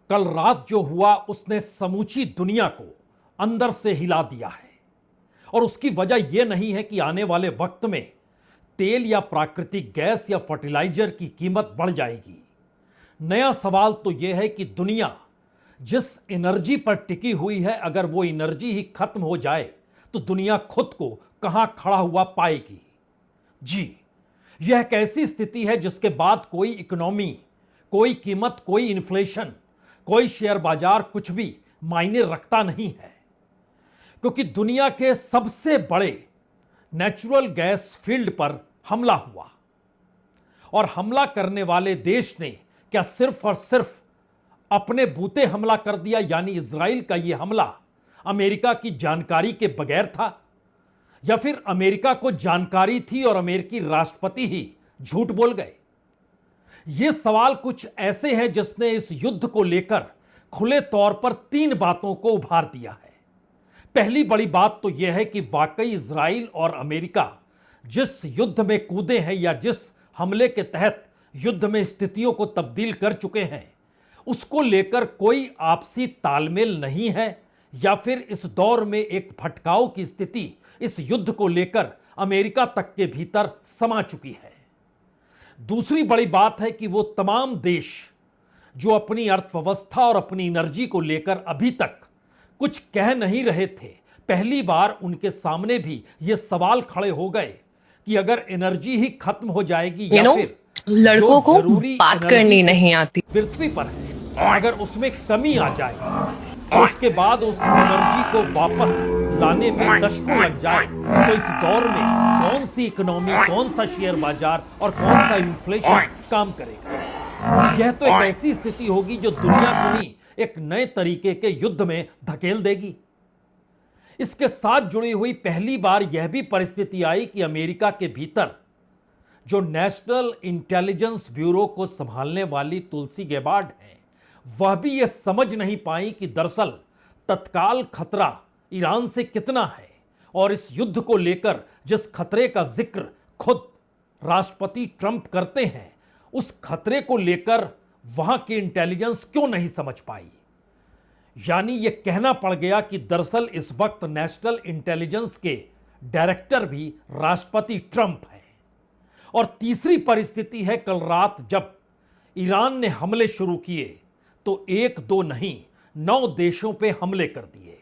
कल रात जो हुआ उसने समूची दुनिया को अंदर से हिला दिया है। और उसकी वजह यह नहीं है कि आने वाले वक्त में तेल या प्राकृतिक गैस या फर्टिलाइजर की कीमत बढ़ जाएगी। नया सवाल तो यह है कि दुनिया जिस एनर्जी पर टिकी हुई है, अगर वो एनर्जी ही खत्म हो जाए तो दुनिया खुद को कहां खड़ा हुआ पाएगी। जी, यह एक ऐसी स्थिति है जिसके बाद कोई इकोनॉमी, कोई कीमत, कोई इन्फ्लेशन, कोई शेयर बाजार कुछ भी मायने रखता नहीं है, क्योंकि दुनिया के सबसे बड़े नेचुरल गैस फील्ड पर हमला हुआ। और हमला करने वाले देश ने क्या सिर्फ और सिर्फ अपने बूते हमला कर दिया, यानी इजराइल का यह हमला अमेरिका की जानकारी के बगैर था, या फिर अमेरिका को जानकारी थी और अमेरिकी राष्ट्रपति ही झूठ बोल गए? यह सवाल कुछ ऐसे है जिसने इस युद्ध को लेकर खुले तौर पर तीन बातों को उभार दिया है। पहली बड़ी बात तो यह है कि वाकई इजराइल और अमेरिका जिस युद्ध में कूदे हैं या जिस हमले के तहत युद्ध में स्थितियों को तब्दील कर चुके हैं, उसको लेकर कोई आपसी तालमेल नहीं है, या फिर इस दौर में एक भटकाव की स्थिति इस युद्ध को लेकर अमेरिका तक के भीतर समा चुकी है। दूसरी बड़ी बात है कि वो तमाम देश जो अपनी अर्थव्यवस्था और अपनी एनर्जी को लेकर अभी तक कुछ कह नहीं रहे थे, पहली बार उनके सामने भी ये सवाल खड़े हो गए कि अगर एनर्जी ही खत्म हो जाएगी या फिर लड़कों को बात करनी नहीं आती पृथ्वी पर है, अगर उसमें कमी आ जाए तो उसके बाद उस एनर्जी को वापस लाने में दशकों लग जाए, तो इस दौर में कौन सी इकोनॉमी, कौन सा शेयर बाजार और कौन सा इन्फ्लेशन काम करेगा? यह तो एक ऐसी स्थिति होगी जो दुनिया को ही एक नए तरीके के युद्ध में धकेल देगी। इसके साथ जुड़ी हुई पहली बार यह भी परिस्थिति आई कि अमेरिका के भीतर जो नेशनल इंटेलिजेंस ब्यूरो को संभालने वाली तुलसी गेबार्ड है, वह भी यह समझ नहीं पाई कि दरअसल तत्काल खतरा ईरान से कितना है, और इस युद्ध को लेकर जिस खतरे का जिक्र खुद राष्ट्रपति ट्रंप करते हैं, उस खतरे को लेकर वहां की इंटेलिजेंस क्यों नहीं समझ पाई। यानी यह कहना पड़ गया कि दरअसल इस वक्त नेशनल इंटेलिजेंस के डायरेक्टर भी राष्ट्रपति ट्रंप हैं। और तीसरी परिस्थिति है, कल रात जब ईरान ने हमले शुरू किए तो एक दो नहीं 9 देशों पे हमले कर दिए,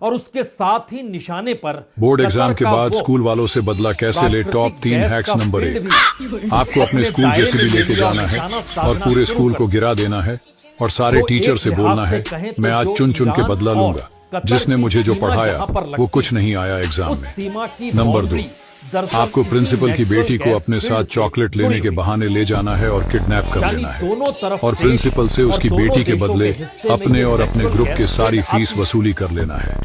और उसके साथ ही निशाने पर बोर्ड एग्जाम के बाद स्कूल वालों से बदला कैसे ले टॉप 3 हैक्स नंबर 1। आपको अपने स्कूल जैसे भी लेके जाना है और पूरे स्कूल को गिरा देना है और सारे टीचर से बोलना है, मैं आज चुन चुन के बदला लूंगा। जिसने मुझे जो पढ़ाया वो कुछ नहीं आया एग्जाम में। नंबर 2, आपको प्रिंसिपल की बेटी को अपने साथ चॉकलेट लेने के बहाने ले जाना है और किडनैप कर लेना है, और प्रिंसिपल से उसकी बेटी के बदले अपने और अपने ग्रुप की सारी फीस वसूली कर लेना है।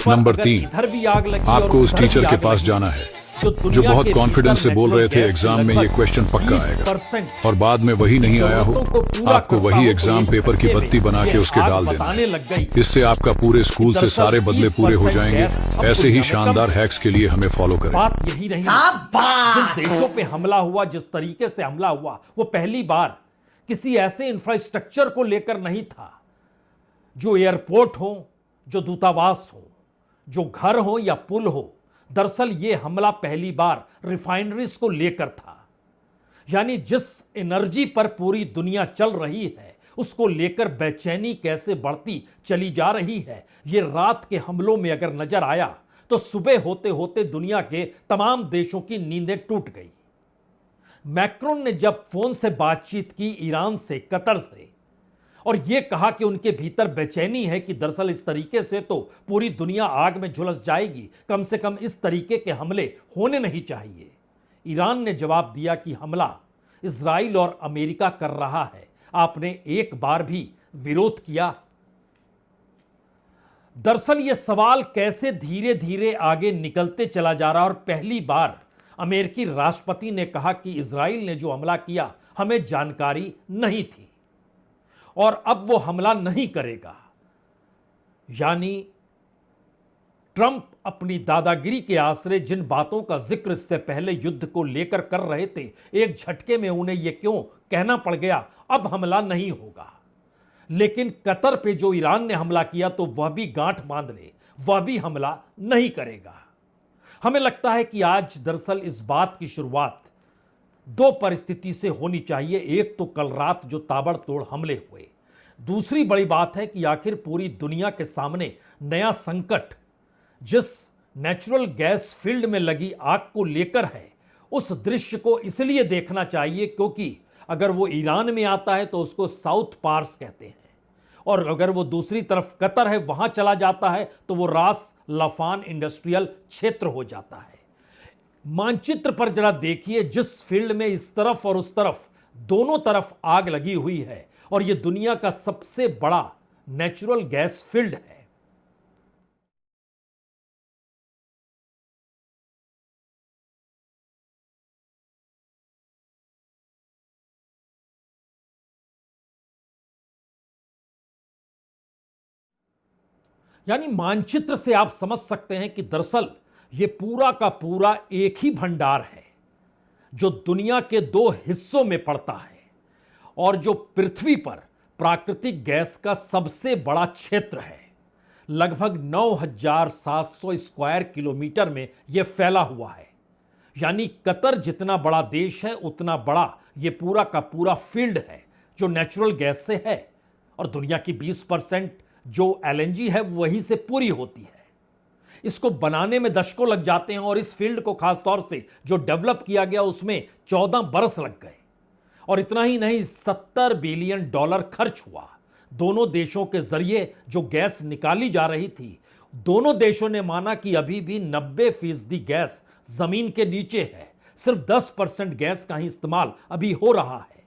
नंबर 3, आपको उस टीचर के पास जाना है जो बहुत कॉन्फिडेंस से बोल रहे थे एग्जाम में ये क्वेश्चन पक्का आएगा, और बाद में वही नहीं आया हो। आपको वही एग्जाम पेपर की बत्ती बना के उसके डाल देना। इससे आपका पूरे स्कूल से सारे बदले पूरे हो जाएंगे। ऐसे ही शानदार हैक्स के लिए हमें फॉलो करें। बात यही रही, जिन देशों पे हमला हुआ, जिस तरीके से हमला हुआ, वो पहली बार किसी ऐसे इंफ्रास्ट्रक्चर को लेकर नहीं था, जो एयरपोर्ट हो, जो दूतावास हो, जो घर हो या पुल हो। दरअसल यह हमला पहली बार रिफाइनरीज को लेकर था। यानी जिस एनर्जी पर पूरी दुनिया चल रही है, उसको लेकर बेचैनी कैसे बढ़ती चली जा रही है, यह रात के हमलों में अगर नजर आया तो सुबह होते होते दुनिया के तमाम देशों की नींदें टूट गई। मैक्रोन ने जब फोन से बातचीत की ईरान से, कतर से, और यह कहा कि उनके भीतर बेचैनी है कि दरअसल इस तरीके से तो पूरी दुनिया आग में झुलस जाएगी, कम से कम इस तरीके के हमले होने नहीं चाहिए। ईरान ने जवाब दिया कि हमला इजराइल और अमेरिका कर रहा है, आपने एक बार भी विरोध किया? दरअसल यह सवाल कैसे धीरे धीरे आगे निकलते चला जा रहा, और पहली बार अमेरिकी राष्ट्रपति ने कहा कि इजराइल ने जो हमला किया हमें जानकारी नहीं थी और अब वो हमला नहीं करेगा। यानी ट्रंप अपनी दादागिरी के आसरे जिन बातों का जिक्र इससे पहले युद्ध को लेकर कर रहे थे, एक झटके में उन्हें यह क्यों कहना पड़ गया अब हमला नहीं होगा। लेकिन कतर पे जो ईरान ने हमला किया तो वह भी गांठ बांध ले, वह भी हमला नहीं करेगा। हमें लगता है कि आज दरअसल इस बात की शुरुआत दो परिस्थिति से होनी चाहिए। एक तो कल रात जो ताबड़तोड़ हमले हुए, दूसरी बड़ी बात है कि आखिर पूरी दुनिया के सामने नया संकट जिस नेचुरल गैस फील्ड में लगी आग को लेकर है, उस दृश्य को इसलिए देखना चाहिए क्योंकि अगर वो ईरान में आता है तो उसको साउथ पार्स कहते हैं, और अगर वो दूसरी तरफ कतर है वहां चला जाता है तो वो रास लफान इंडस्ट्रियल क्षेत्र हो जाता है। मानचित्र पर जरा देखिए, जिस फील्ड में इस तरफ और उस तरफ दोनों तरफ आग लगी हुई है, और ये दुनिया का सबसे बड़ा नेचुरल गैस फील्ड है। यानी मानचित्र से आप समझ सकते हैं कि दरअसल यह पूरा का पूरा एक ही भंडार है जो दुनिया के दो हिस्सों में पड़ता है, और जो पृथ्वी पर प्राकृतिक गैस का सबसे बड़ा क्षेत्र है। लगभग 9,700 स्क्वायर किलोमीटर में यह फैला हुआ है। यानी कतर जितना बड़ा देश है उतना बड़ा यह पूरा का पूरा फील्ड है जो नेचुरल गैस से है, और दुनिया की 20% जो एलएनजी है वहीं से पूरी होती है। इसको बनाने में दशकों लग जाते हैं, और इस फील्ड को खासतौर से जो डेवलप किया गया उसमें 14 बरस लग गए। और इतना ही नहीं, $70 बिलियन खर्च हुआ। दोनों देशों के जरिए जो गैस निकाली जा रही थी, दोनों देशों ने माना कि अभी भी 90% गैस जमीन के नीचे है, सिर्फ 10% गैस का ही इस्तेमाल अभी हो रहा है।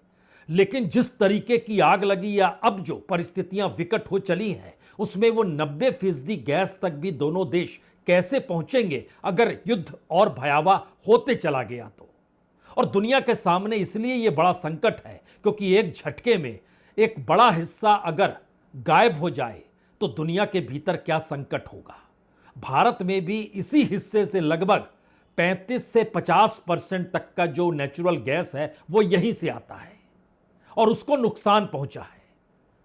लेकिन जिस तरीके की आग लगी या अब जो परिस्थितियां विकट हो चली हैं, उसमें वो 90% गैस तक भी दोनों देश कैसे पहुंचेंगे अगर युद्ध और भयावह होते चला गया तो। और दुनिया के सामने इसलिए यह बड़ा संकट है क्योंकि एक झटके में एक बड़ा हिस्सा अगर गायब हो जाए तो दुनिया के भीतर क्या संकट होगा। भारत में भी इसी हिस्से से लगभग 35 से 50% तक का जो नेचुरल गैस है वो यहीं से आता है, और उसको नुकसान पहुंचा है।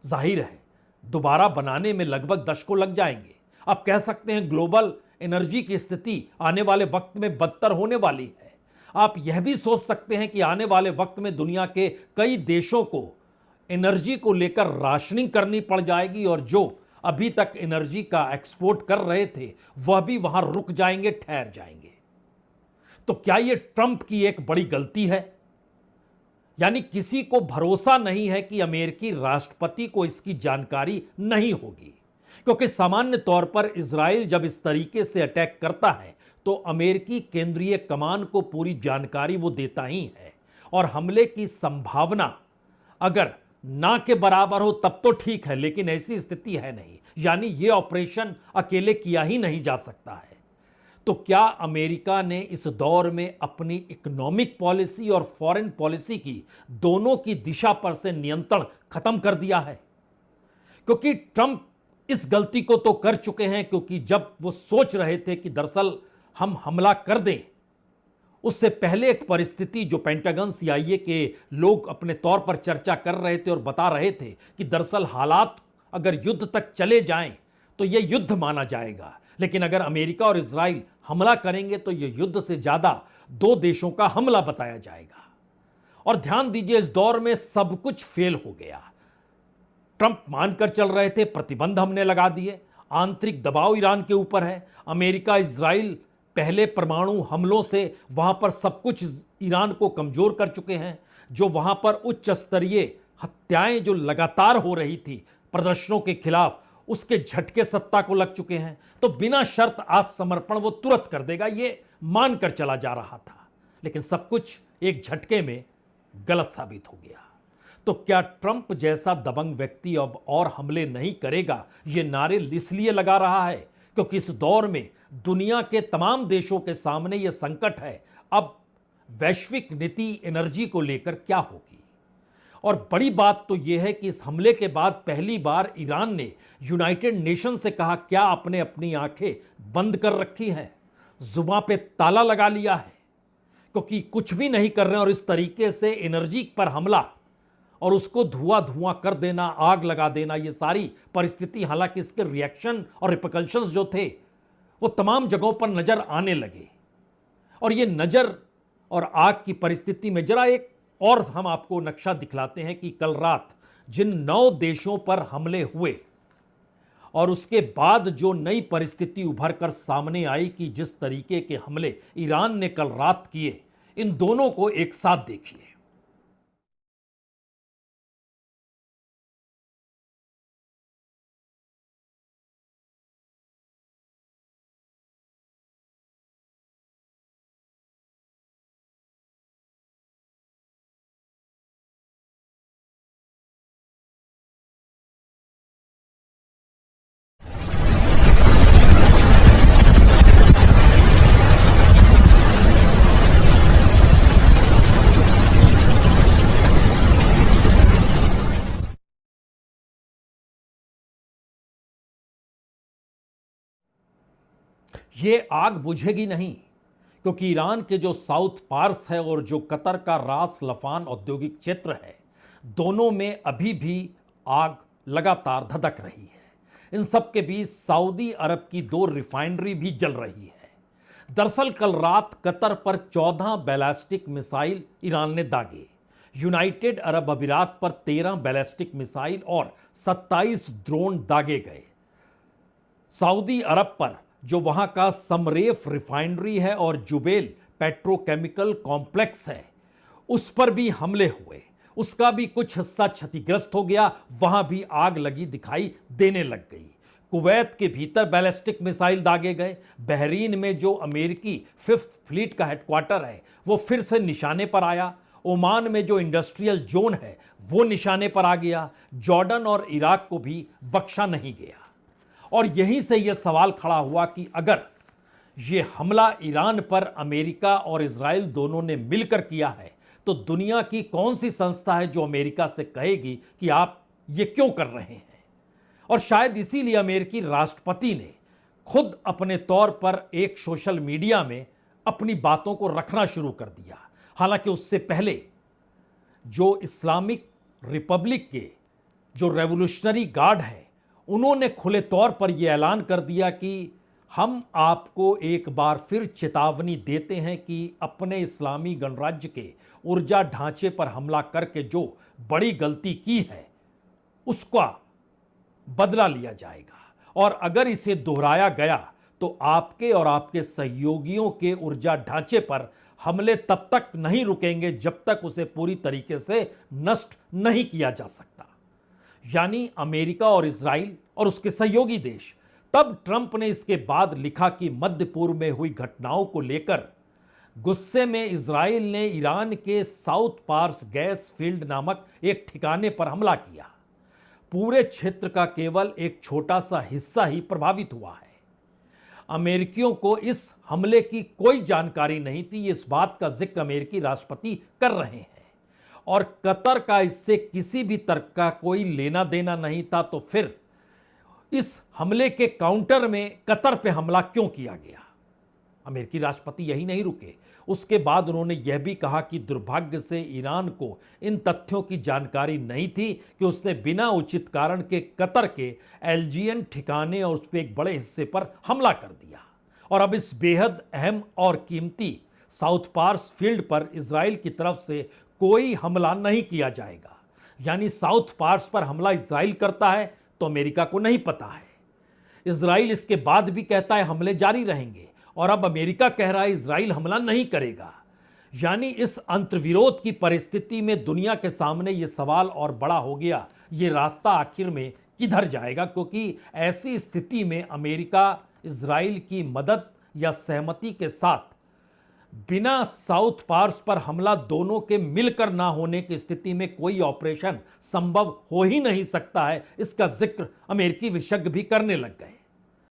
जाहिर है दोबारा बनाने में लगभग दशकों लग जाएंगे। आप कह सकते हैं ग्लोबल एनर्जी की स्थिति आने वाले वक्त में बदतर होने वाली है। आप यह भी सोच सकते हैं कि आने वाले वक्त में दुनिया के कई देशों को एनर्जी को लेकर राशनिंग करनी पड़ जाएगी, और जो अभी तक एनर्जी का एक्सपोर्ट कर रहे थे वह भी वहां रुक जाएंगे, ठहर जाएंगे। तो क्या यह ट्रंप की एक बड़ी गलती है? यानी किसी को भरोसा नहीं है कि अमेरिकी राष्ट्रपति को इसकी जानकारी नहीं होगी, क्योंकि सामान्य तौर पर इजराइल जब इस तरीके से अटैक करता है तो अमेरिकी केंद्रीय कमान को पूरी जानकारी वो देता ही है, और हमले की संभावना अगर ना के बराबर हो तब तो ठीक है, लेकिन ऐसी स्थिति है नहीं। यानी यह ऑपरेशन अकेले किया ही नहीं जा सकता है। तो क्या अमेरिका ने इस दौर में अपनी इकोनॉमिक पॉलिसी और फॉरेन पॉलिसी की दोनों की दिशा पर से नियंत्रण खत्म कर दिया है? क्योंकि ट्रंप इस गलती को तो कर चुके हैं, क्योंकि जब वो सोच रहे थे कि दरअसल हम हमला कर दें, उससे पहले एक परिस्थिति जो पेंटागन CIA के लोग अपने तौर पर चर्चा कर रहे थे और बता रहे थे कि दरअसल हालात अगर युद्ध तक चले जाएं तो यह युद्ध माना जाएगा, लेकिन अगर अमेरिका और इजराइल हमला करेंगे तो यह युद्ध से ज्यादा दो देशों का हमला बताया जाएगा। और ध्यान दीजिए, इस दौर में सब कुछ फेल हो गया। ट्रंप मानकर चल रहे थे प्रतिबंध हमने लगा दिए, आंतरिक दबाव ईरान के ऊपर है, अमेरिका इजराइल पहले परमाणु हमलों से वहां पर सब कुछ ईरान को कमजोर कर चुके हैं, जो वहां पर उच्च स्तरीय हत्याएं जो लगातार हो रही थी प्रदर्शनों के खिलाफ, उसके झटके सत्ता को लग चुके हैं। तो बिना शर्त आत्मसमर्पण वो तुरंत कर देगा, ये मानकर चला जा रहा था, लेकिन सब कुछ एक झटके में गलत साबित हो गया। तो क्या ट्रंप जैसा दबंग व्यक्ति अब और हमले नहीं करेगा, ये नारे इसलिए लगा रहा है क्योंकि इस दौर में दुनिया के तमाम देशों के सामने यह संकट है, अब वैश्विक नीति एनर्जी को लेकर क्या होगी। और बड़ी बात तो यह है कि इस हमले के बाद पहली बार ईरान ने यूनाइटेड नेशन से कहा, क्या आपने अपनी आंखें बंद कर रखी हैं, जुबान पे ताला लगा लिया है, क्योंकि कुछ भी नहीं कर रहे हैं और इस तरीके से एनर्जी पर हमला और उसको धुआं धुआं कर देना, आग लगा देना, ये सारी परिस्थिति, हालांकि इसके रिएक्शन और रिपकल्शंस जो थे वो तमाम जगहों पर नजर आने लगे। और ये नजर और आग की परिस्थिति में जरा एक और हम आपको नक्शा दिखलाते हैं कि कल रात जिन 9 देशों पर हमले हुए और उसके बाद जो नई परिस्थिति उभर कर सामने आई कि जिस तरीके के हमले ईरान ने कल रात किए, इन दोनों को एक साथ देखिए। ये आग बुझेगी नहीं, क्योंकि ईरान के जो साउथ पार्स है और जो कतर का रास लफान औद्योगिक क्षेत्र है, दोनों में अभी भी आग लगातार धधक रही है। इन सब के बीच सऊदी अरब की 2 रिफाइनरी भी जल रही है। दरअसल कल रात कतर पर 14 बैलिस्टिक मिसाइल ईरान ने दागे। यूनाइटेड अरब अमीरात पर 13 बैलिस्टिक मिसाइल और 27 ड्रोन दागे गए। सऊदी अरब पर जो वहां का समरेफ रिफाइनरी है और जुबेल पेट्रोकेमिकल कॉम्प्लेक्स है, उस पर भी हमले हुए। उसका भी कुछ हिस्सा क्षतिग्रस्त हो गया, वहां भी आग लगी दिखाई देने लग गई। कुवैत के भीतर बैलिस्टिक मिसाइल दागे गए। बहरीन में जो अमेरिकी 5th फ्लीट का हेडक्वार्टर है वो फिर से निशाने पर आया। ओमान में जो इंडस्ट्रियल जोन है वो निशाने पर आ गया। जॉर्डन और इराक को भी बख्शा नहीं गया। और यहीं से यह सवाल खड़ा हुआ कि अगर यह हमला ईरान पर अमेरिका और इजराइल दोनों ने मिलकर किया है, तो दुनिया की कौन सी संस्था है जो अमेरिका से कहेगी कि आप ये क्यों कर रहे हैं? और शायद इसीलिए अमेरिकी राष्ट्रपति ने खुद अपने तौर पर एक सोशल मीडिया में अपनी बातों को रखना शुरू कर दिया। हालांकि उससे पहले जो इस्लामिक रिपब्लिक के जो रेवोल्यूशनरी गार्ड है, उन्होंने खुले तौर पर यह ऐलान कर दिया कि हम आपको एक बार फिर चेतावनी देते हैं कि अपने इस्लामी गणराज्य के ऊर्जा ढांचे पर हमला करके जो बड़ी गलती की है उसका बदला लिया जाएगा, और अगर इसे दोहराया गया तो आपके और आपके सहयोगियों के ऊर्जा ढांचे पर हमले तब तक नहीं रुकेंगे जब तक उसे पूरी तरीके से नष्ट नहीं किया जा सकता। यानी अमेरिका और इजराइल और उसके सहयोगी देश। तब ट्रंप ने इसके बाद लिखा कि मध्य पूर्व में हुई घटनाओं को लेकर गुस्से में इजराइल ने ईरान के साउथ पार्स गैस फील्ड नामक एक ठिकाने पर हमला किया। पूरे क्षेत्र का केवल एक छोटा सा हिस्सा ही प्रभावित हुआ है। अमेरिकियों को इस हमले की कोई जानकारी नहीं थी, इस बात का जिक्र अमेरिकी राष्ट्रपति कर रहे हैं। और कतर का इससे किसी भी तर्क का कोई लेना देना नहीं था, तो फिर इस हमले के काउंटर में कतर पे हमला क्यों किया गया? अमेरिकी राष्ट्रपति यही नहीं रुके, उसके बाद उन्होंने यह भी कहा कि दुर्भाग्य से ईरान को इन तथ्यों की जानकारी नहीं थी कि उसने बिना उचित कारण के कतर के एल्जियन ठिकाने और उस पर एक बड़े हिस्से पर हमला कर दिया। और अब इस बेहद अहम और कीमती साउथ पार्स फील्ड पर इजराइल की तरफ से कोई हमला नहीं किया जाएगा। यानी साउथ पार्स पर हमला इजराइल करता है तो अमेरिका को नहीं पता है। इजराइल इसके बाद भी कहता है हमले जारी रहेंगे, और अब अमेरिका कह रहा है इजराइल हमला नहीं करेगा। यानी इस अंतर्विरोध की परिस्थिति में दुनिया के सामने यह सवाल और बड़ा हो गया, ये रास्ता आखिर में किधर जाएगा? क्योंकि ऐसी स्थिति में अमेरिका इजराइल की मदद या सहमति के साथ बिना साउथ पार्स पर हमला दोनों के मिलकर ना होने की स्थिति में कोई ऑपरेशन संभव हो ही नहीं सकता है। इसका जिक्र अमेरिकी विशेषज्ञ भी करने लग गए।